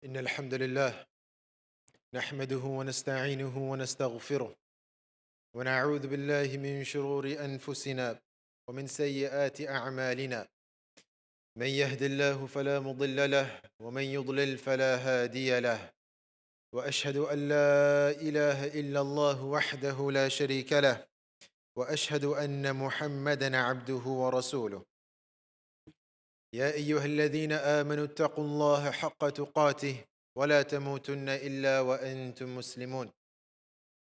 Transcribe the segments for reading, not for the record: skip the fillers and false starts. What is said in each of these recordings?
إن الحمد لله نحمده ونستعينه ونستغفره ونعوذ بالله من شرور أنفسنا ومن سيئات أعمالنا. من يهد الله فلا مضل له ومن يضلل فلا هادي له، وأشهد أن لا إله إلا الله وحده لا شريك له، وأشهد أن محمدًا عبده ورسوله. يا أيها الذين آمنوا اتقوا الله حق تقاته ولا تموتن إلا وأنتم مسلمون.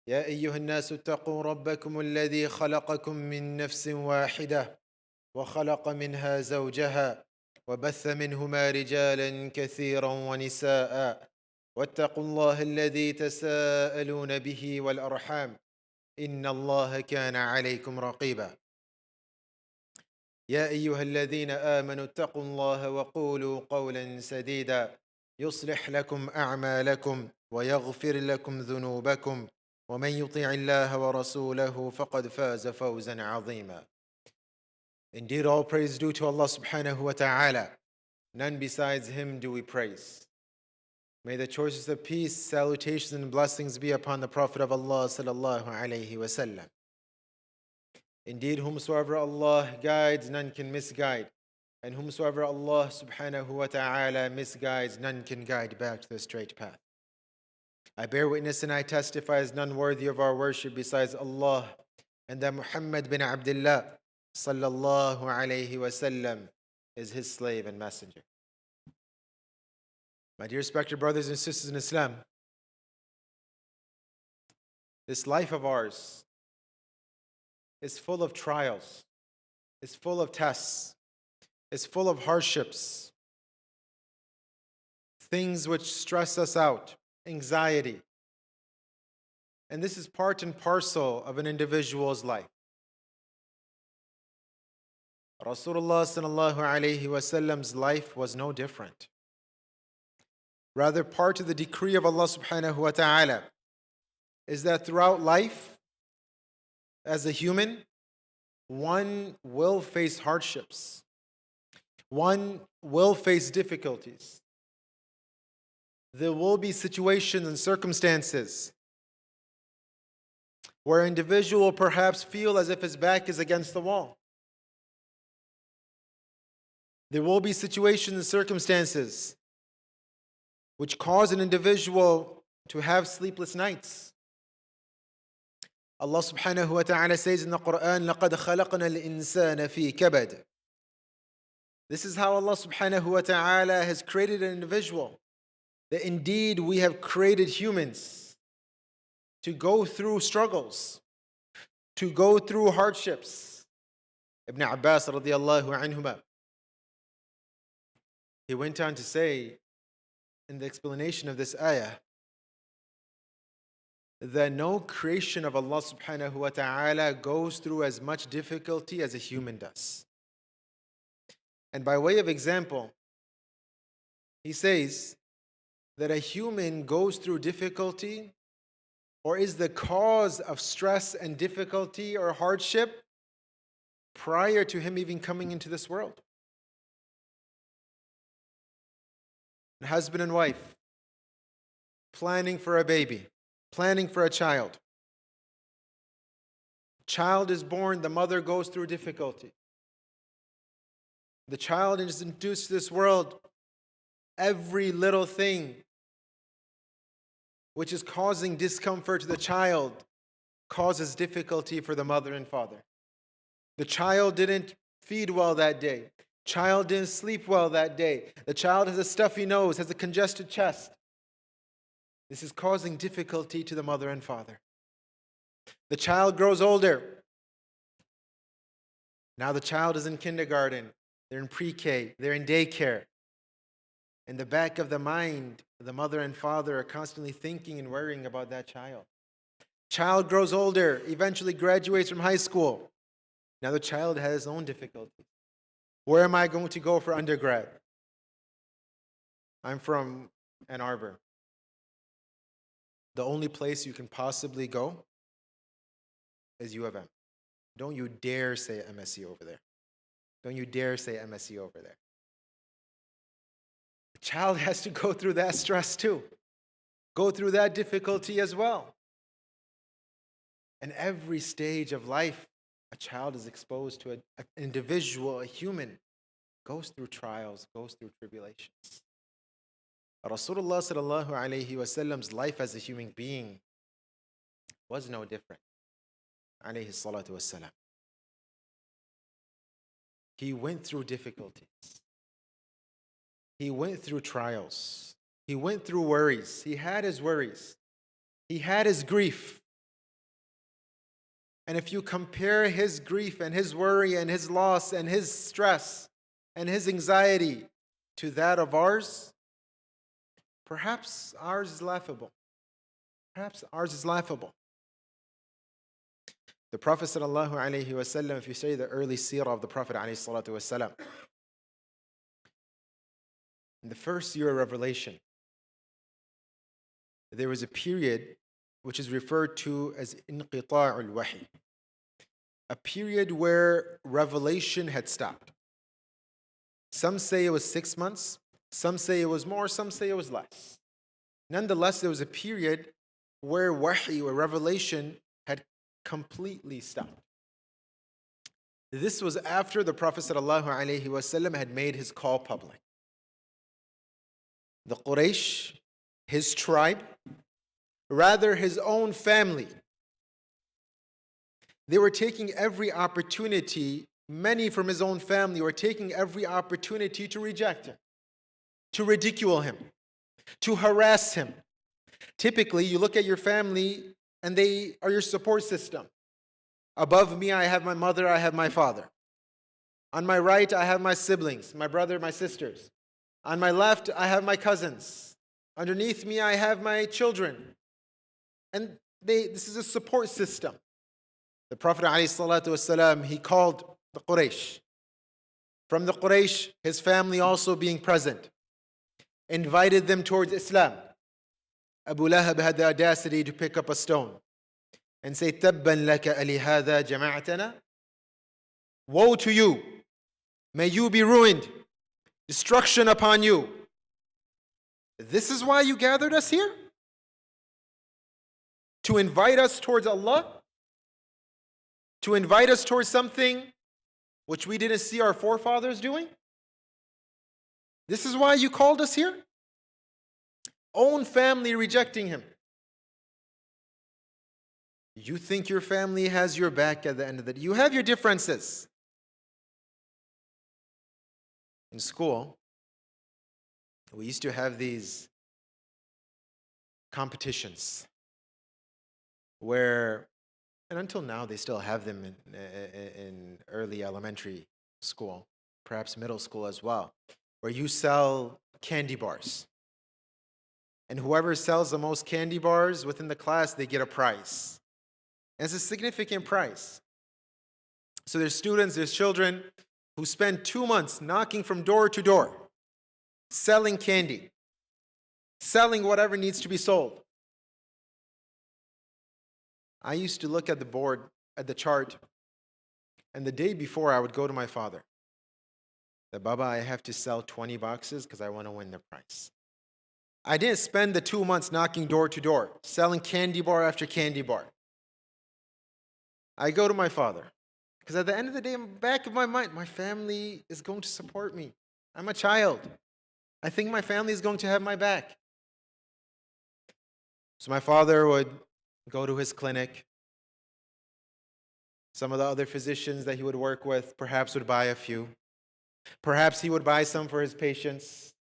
يا أيها الناس اتقوا ربكم الذي خلقكم من نفس واحدة وخلق منها زوجها وبث منهما رجالا كثيرا ونساء، واتقوا الله الذي تساءلون به والأرحام إن الله كان عليكم رقيبا. يا أيها الذين آمنوا اتقوا الله وقولوا قولا سديدا يصلح لكم أعمالكم ويغفر لكم ذنوبكم، ومن يطع الله ورسوله فقد فاز فوزا عظيما. Indeed, all praise due to Allah subhanahu wa ta'ala. None besides Him do we praise. May the choicest of peace, salutations, and blessings be upon the Prophet of Allah sallallahu alayhi wa sallam. Indeed, whomsoever Allah guides, none can misguide. And whomsoever Allah subhanahu wa ta'ala misguides, none can guide back to the straight path. I bear witness and I testify as none worthy of our worship besides Allah, and that Muhammad bin Abdullah sallallahu alayhi wa sallam is his slave and messenger. My dear respected brothers and sisters in Islam, this life of ours is full of trials, is full of tests, is full of hardships, things which stress us out, anxiety. And this is part and parcel of an individual's life. Rasulullah sallallahu alayhi wa sallam's life was no different. Rather, part of the decree of Allah subhanahu wa ta'ala is that throughout life, as a human, one will face hardships. One will face difficulties. There will be situations and circumstances where an individual will perhaps feel as if his back is against the wall. There will be situations and circumstances which cause an individual to have sleepless nights. Allah subhanahu wa ta'ala says in the Quran, لَقَدْ خَلَقْنَا الْإِنسَانَ فِي كَبَدٍ. This is how Allah subhanahu wa ta'ala has created an individual. That indeed we have created humans to go through struggles, to go through hardships. Ibn Abbas radiyallahu anhuma, he went on to say in the explanation of this ayah that no creation of Allah subhanahu wa ta'ala goes through as much difficulty as a human does. And by way of example, he says that a human goes through difficulty or is the cause of stress and difficulty or hardship prior to him even coming into this world. A husband and wife planning for a baby, planning for a child. Child is born, the mother goes through difficulty. The child is introduced to this world. Every little thing which is causing discomfort to the child causes difficulty for the mother and father. The child didn't feed well that day. Child didn't sleep well that day. The child has a stuffy nose, has a congested chest. This is causing difficulty to the mother and father. The child grows older. Now the child is in kindergarten. They're in pre-K. They're in daycare. In the back of the mind, the mother and father are constantly thinking and worrying about that child. Child grows older, eventually graduates from high school. Now the child has his own difficulties. Where am I going to go for undergrad? I'm from Ann Arbor. The only place you can possibly go is U of M. Don't you dare say MSc over there. Don't you dare say MSc over there. child has to go through that stress too, go through that difficulty as well. And every stage of life, a child is exposed to an individual, a human, goes through trials, goes through tribulations. Rasulullah sallallahu alayhi wasallam's life as a human being was no different. Alayhi salatu wasalam. He went through difficulties. He went through trials. He went through worries. He had his worries. He had his grief. And if you compare his grief and his worry and his loss and his stress and his anxiety to that of ours, perhaps ours is laughable. Perhaps ours is laughable. The Prophet sallallahu alaihi wasallam, if you say the early seerah of the Prophet alayhi salatu wasallam, in the first year of revelation, there was a period which is referred to as inqita'ul wahi, a period where revelation had stopped. Some say it was 6 months, some say it was more, some say it was less. Nonetheless, there was a period where wahi, or revelation, had completely stopped. This was after the Prophet ﷺ had made his call public. The Quraysh, his tribe, rather his own family, they were taking every opportunity, many from his own family were taking every opportunity to reject him, to ridicule him, to harass him. Typically, you look at your family and they are your support system. Above me, I have my mother, I have my father. On my right, I have my siblings, my brother, my sisters. On my left, I have my cousins. Underneath me, I have my children. And this is a support system. The Prophet ﷺ, he called the Quraysh. From the Quraysh, his family also being present, invited them towards Islam. Abu Lahab had the audacity to pick up a stone and say, "Tabban laka alihada jama'atana." Woe to you, may you be ruined, destruction upon you. This is why you gathered us here? To invite us towards Allah? To invite us towards something which we didn't see our forefathers doing? This is why you called us here? Own family rejecting him. You think your family has your back at the end of the day. You have your differences. In school, we used to have these competitions where, and until now they still have them in early elementary school, perhaps middle school as well, where you sell candy bars. And whoever sells the most candy bars within the class, they get a prize. And it's a significant prize. So there's students, there's children who spend 2 months knocking from door to door, selling candy, selling whatever needs to be sold. I used to look at the board, at the chart, and the day before I would go to my father. Baba, I have to sell 20 boxes because I want to win the prize. I didn't spend the 2 months knocking door to door, selling candy bar after candy bar. I go to my father, because at the end of the day, in the back of my mind, my family is going to support me. I'm a child. I think my family is going to have my back. So my father would go to his clinic. Some of the other physicians that he would work with perhaps would buy a few. Perhaps he would buy some for his patients.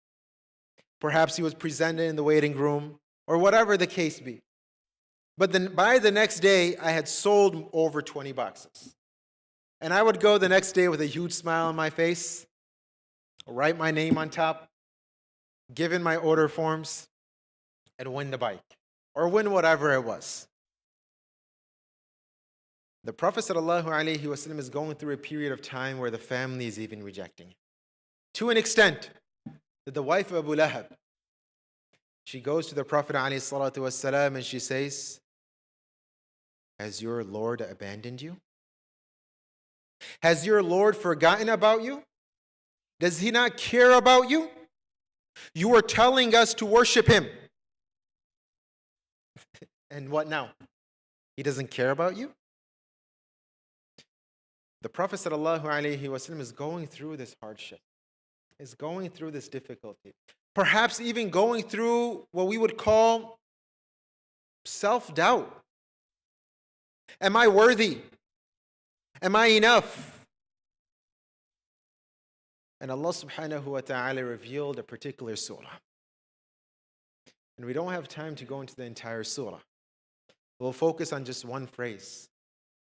Perhaps he was presented in the waiting room, or whatever the case be. But then by the next day, I had sold over 20 boxes. And I would go the next day with a huge smile on my face, write my name on top, give in my order forms, and win the bike, or win whatever it was. The Prophet ﷺ is going through a period of time where the family is even rejecting him. To an extent that the wife of Abu Lahab, she goes to the Prophet ﷺ and she says, "Has your Lord abandoned you? Has your Lord forgotten about you? Does he not care about you?" You are telling us to worship him. And what now? He doesn't care about you? The Prophet ﷺ is going through this hardship, is going through this difficulty. Perhaps even going through what we would call self-doubt. Am I worthy? Am I enough? And Allah subhanahu wa ta'ala revealed a particular surah. And we don't have time to go into the entire surah. We'll focus on just one phrase.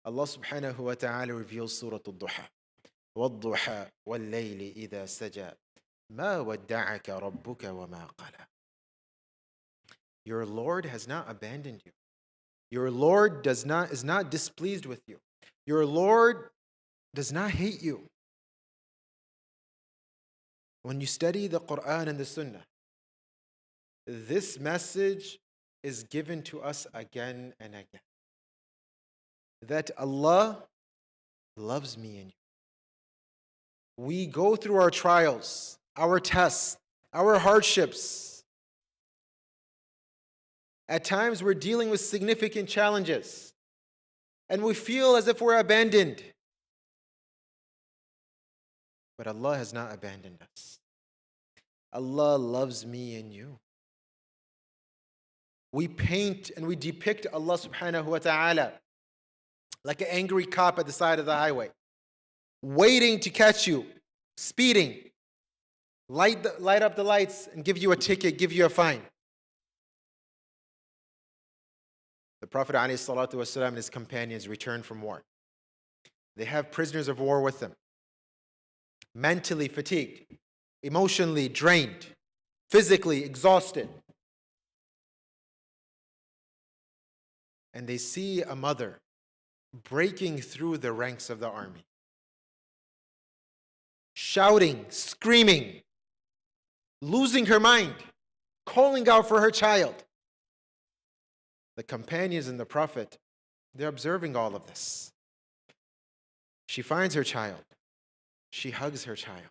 Allah subhanahu wa ta'ala reveals Surah Al-Duha. وَالضُّحَى وَاللَّيْلِ إِذَا سَجَى مَا وَدَّعَكَ رَبُّكَ وَمَا قَلَى. Your Lord has not abandoned you. Your Lord is not displeased with you. Your Lord does not hate you. When you study the Quran and the Sunnah, this message is given to us again and again. That Allah loves me and you. We go through our trials, our tests, our hardships. At times we're dealing with significant challenges and we feel as if we're abandoned. But Allah has not abandoned us. Allah loves me and you. We paint and we depict Allah subhanahu wa ta'ala like an angry cop at the side of the highway, waiting to catch you, speeding, light up the lights and give you a ticket, give you a fine. The Prophet ﷺ and his companions returned from war. They have prisoners of war with them, mentally fatigued, emotionally drained, physically exhausted. And they see a mother breaking through the ranks of the army, shouting, screaming, losing her mind, calling out for her child. The companions and the Prophet, they're observing all of this. She finds her child. She hugs her child.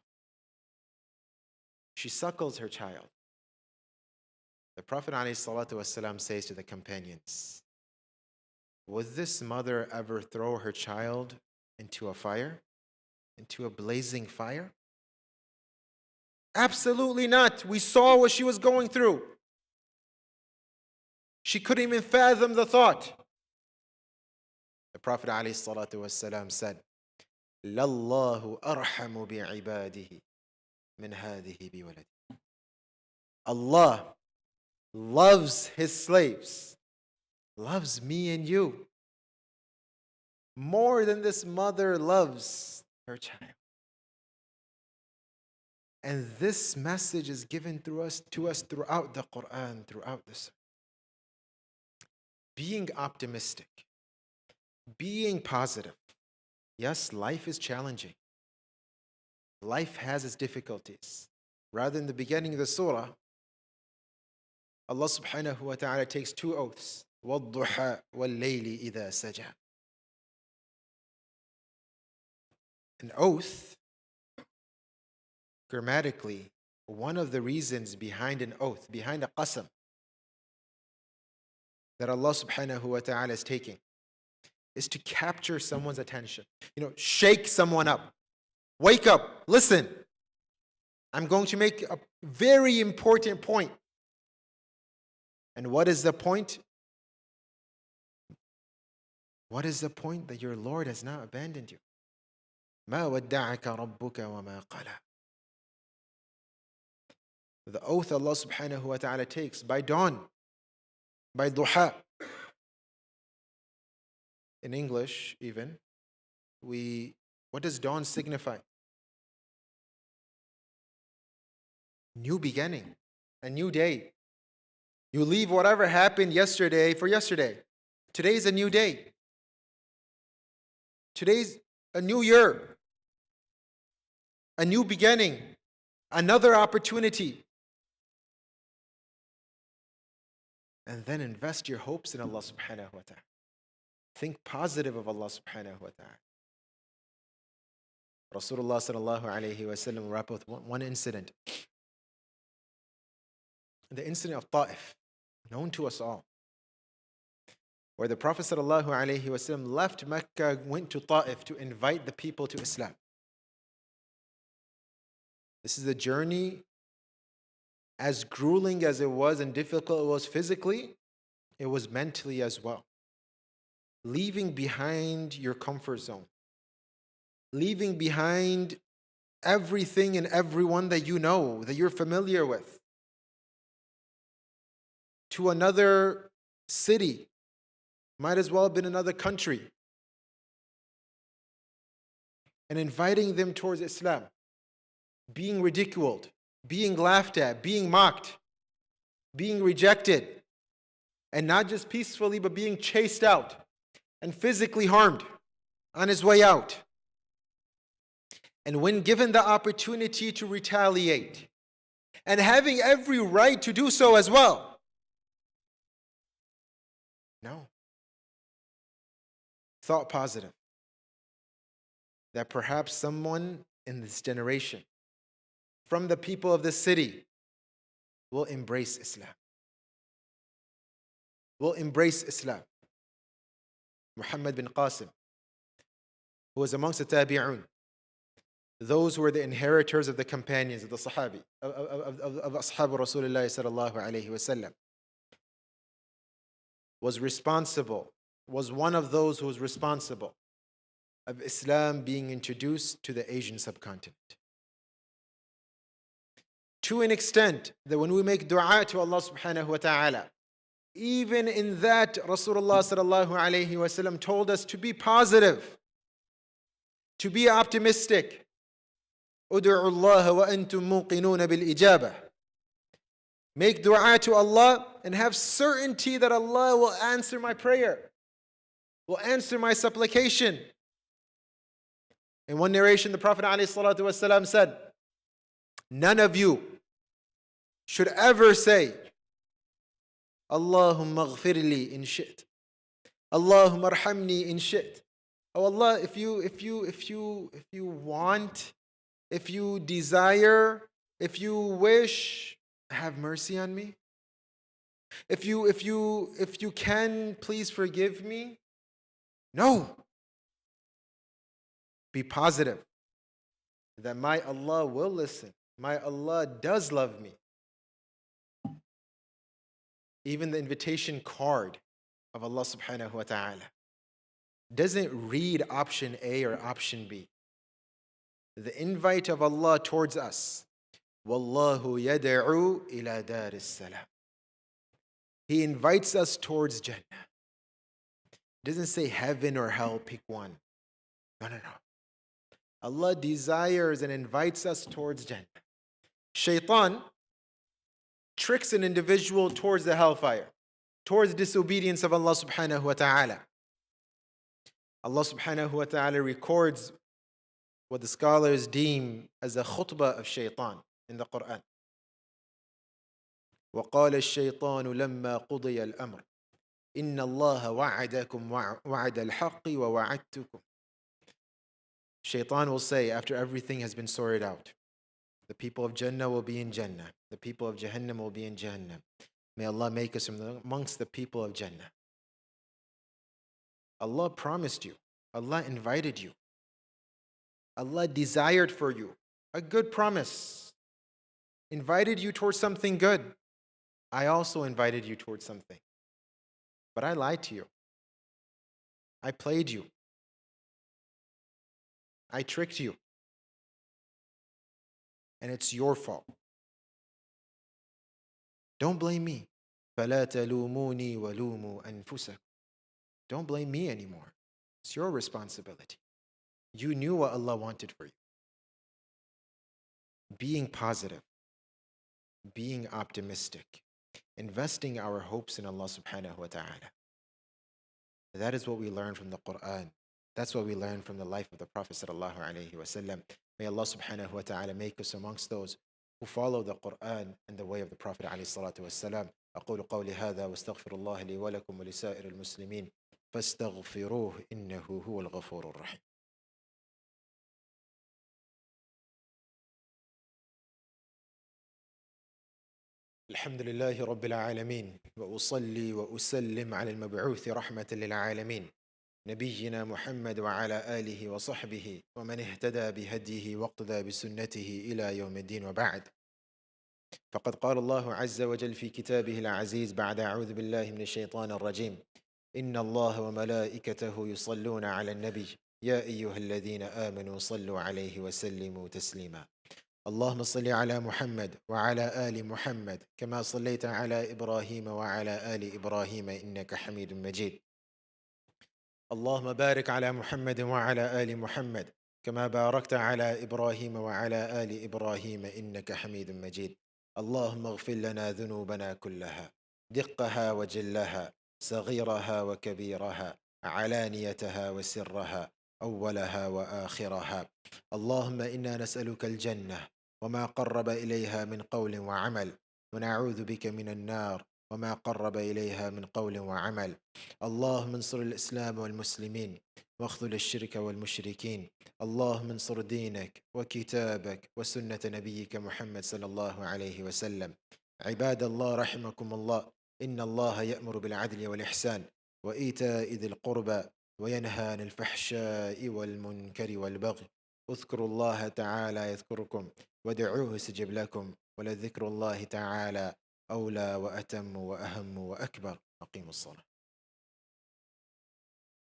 She suckles her child. The Prophet ﷺ says to the companions, would this mother ever throw her child into a fire? Into a blazing fire? Absolutely not. We saw what she was going through. She couldn't even fathom the thought. The Prophet ﷺ said, لَاللَّهُ أَرْحَمُ بِعِبَادِهِ مِنْ هَذِهِ بِوَلَدِهِ. Allah loves his slaves, loves me and you more than this mother loves her child. And this message is given to us throughout the Quran, throughout this. Being optimistic, being positive. Yes, life is challenging. Life has its difficulties. Rather, in the beginning of the surah, Allah subhanahu wa ta'ala takes two oaths. وَالضُّحَى وَاللَّيْلِ إِذَا سَجَى. An oath, grammatically, one of the reasons behind an oath, behind a qasam, that Allah subhanahu wa ta'ala is taking, is to capture someone's attention. Shake someone up. Wake up, listen. I'm going to make a very important point. And what is the point? What is the point? That your Lord has not abandoned you. مَا وَدَّعَكَ رَبُّكَ وَمَا قَلَى. The oath Allah subhanahu wa ta'ala takes by dawn, by duha. In English, even, what does dawn signify? New beginning, a new day. You leave whatever happened yesterday for yesterday. Today's a new day. Today's a new year, a new beginning, another opportunity. And then invest your hopes in Allah subhanahu wa ta'ala. Think positive of Allah subhanahu wa ta'ala. Rasulullah sallallahu alayhi wa sallam wrap up with one incident. the incident of Ta'if, known to us all, where the Prophet ﷺ left Mecca, went to Ta'if to invite the people to Islam. This is a journey as grueling as it was and difficult it was physically, it was mentally as well. Leaving behind your comfort zone, leaving behind everything and everyone that you know, that you're familiar with, to another city, might as well have been another country, and inviting them towards Islam, being ridiculed, being laughed at, being mocked, being rejected, and not just peacefully, but being chased out and physically harmed on his way out. And when given the opportunity to retaliate, and having every right to do so as well, no. Thought positive that perhaps someone in this generation, from the people of this city, will embrace Islam. Will embrace Islam. Muhammad bin Qasim, who was amongst the Tabi'un, those who were the inheritors of the companions of the Sahabi, of Ashab Rasulullah sallallahu alayhi wasallam, was one of those who was responsible of Islam being introduced to the Asian subcontinent. To an extent that when we make dua to Allah subhanahu wa ta'ala, even in that Rasulullah sallallahu alayhi wasallam told us to be positive, to be optimistic. Udu'u Allah wa antum muqinuna bil ijabah. Make dua to Allah and have certainty that Allah will answer my prayer, will answer my supplication. In one narration, the Prophet ﷺ said, none of you should ever say, Allahumma ghfirli in shit. Allahumma arhamni in shit. Oh Allah, if you want, if you desire, if you wish, have mercy on me. If you can, please forgive me. No. Be positive that my Allah will listen. My Allah does love me. Even the invitation card of Allah subhanahu wa ta'ala doesn't read option A or option B. The invite of Allah towards us, Wallahu yad'u ila dar salam. He invites us towards Jannah. It doesn't say heaven or hell, pick one. No. Allah desires and invites us towards Jannah. Shaitan tricks an individual towards the hellfire, towards disobedience of Allah subhanahu wa ta'ala. Allah subhanahu wa ta'ala records what the scholars deem as a khutbah of shaitan in the Quran. وقال الشيطان لما قضي الأمر إن الله وعدكم وعد الحق ووعدتكم. Shaitan will say, after everything has been sorted out, the people of Jannah will be in Jannah, the people of Jahannam will be in Jahannam. May Allah make us amongst the people of Jannah. Allah promised you, Allah invited you, Allah desired for you a good promise, invited you towards something good. I also invited you towards something, but I lied to you. I played you. I tricked you. And it's your fault. Don't blame me. فَلَا تَلُومُونِي وَلُومُوا أَنفُسَكُمْ. Don't blame me anymore. It's your responsibility. You knew what Allah wanted for you. Being positive, being optimistic, investing our hopes in Allah subhanahu wa ta'ala. That is what we learn from the Quran. That's what we learn from the life of the Prophet sallallahu alaihi wasallam. May Allah subhanahu wa ta'ala make us amongst those who follow the Quran and the way of the Prophet عليه الصلاة والسلام. أقول قولي هذا واستغفر الله لي ولكم ولسائر المسلمين فاستغفروه إنه هو الغفور الرحيم. الحمد لله رب العالمين، وأصلي وأسلم على المبعوث رحمة للعالمين نبينا محمد وعلى آله وصحبه ومن اهتدى بهديه واقتدى بسنته إلى يوم الدين. وبعد، فقد قال الله عز وجل في كتابه العزيز بعد أعوذ بالله من الشيطان الرجيم: إن الله وملائكته يصلون على النبي يا أيها الذين آمنوا صلوا عليه وسلموا تسليما. اللهم صل على محمد وعلى آل محمد كما صليت على إبراهيم وعلى آل إبراهيم إنك حميد مجيد. اللهم بارك على محمد وعلى آل محمد كما باركت على إبراهيم وعلى آل إبراهيم إنك حميد مجيد. اللهم اغفر لنا ذنوبنا كلها، دقها وجلها، صغيرها وكبيرها، علانيتها وسرها، أولها وآخرها. اللهم إنا نسألك الجنة وما قرب إليها من قول وعمل، ونعوذ بك من النار وما قرب إليها من قول وعمل. اللهم انصر الإسلام والمسلمين واخذل الشرك والمشركين. اللهم انصر دينك وكتابك وسنة نبيك محمد صلى الله عليه وسلم. عباد الله رحمكم الله، إن الله يأمر بالعدل والإحسان وإيتاء ذي القربى وينهى عن الفحشاء والمنكر والبغي. اذكروا الله تعالى يذكركم ودعوه يستجب لكم، ولذكر الله تعالى أولى وأتم وأهم وأكبر. أقيموا الصلاة.